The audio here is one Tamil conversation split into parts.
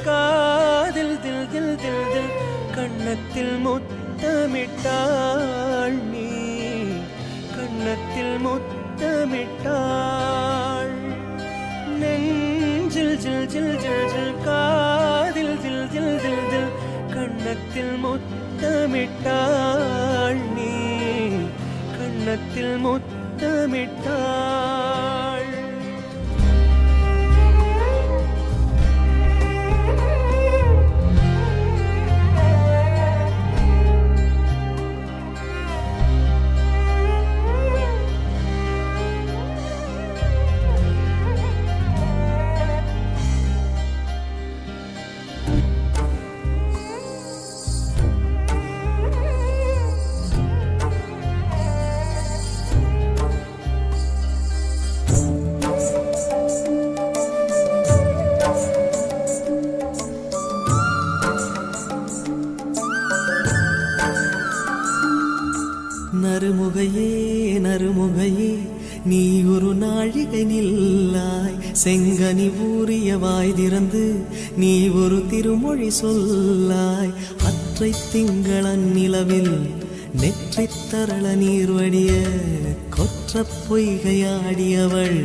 காதில் தில் தில் தில் தில் கண்ணத்தில் முத்தமிட்டாள் நீ கண்ணத்தில் முத்தமிட்டாள் நெஞ்சில் ஜில் ஜில் ஜில் ஜில் காதில் தில் தில் தில் தில் கண்ணத்தில் முத்தமிட்டாள் நீ கண்ணத்தில் முத்தமிட்டாள் நறுமுகையே நறுமுகையே நீ ஒரு நாழிகை நில்லாய் செங்கனி ஊறிய வாய் திறந்து நீ ஒரு திருமொழி சொல்லாய் அற்றை திங்களன் நிலவில் நெற்றி தரள நீர் வடிய கொற்ற பொய்கையாடியவள்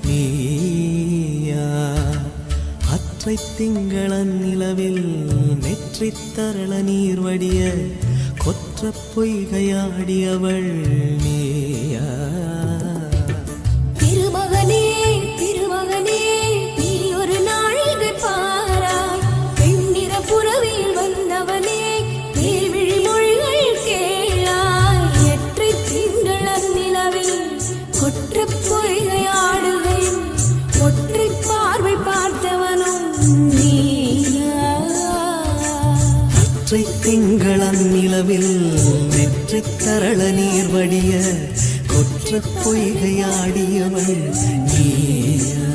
நீயா அற்றை திங்களன் நிலவில் நெற்றி தரள நீர் வடிய கொற்ற பொய்கையாடியவள் நீயா திருமகனே திருமகனே நீ ஒரு நாழிகை பாராய் பெண்ணிற புறவில் வந்தவனே மேல்விழி மொழிகள் கேளாய் எற்றை திங்களன் நிலவில் கொற்ற பொய்கையாடுகையும் ஒற்றை பார்வை பார்த்தவனும் நீயா திங்களன் நிலவில் நெற்றி தரள நீர் வடிய கொற்ற பொய்கையாடியவள் நீயா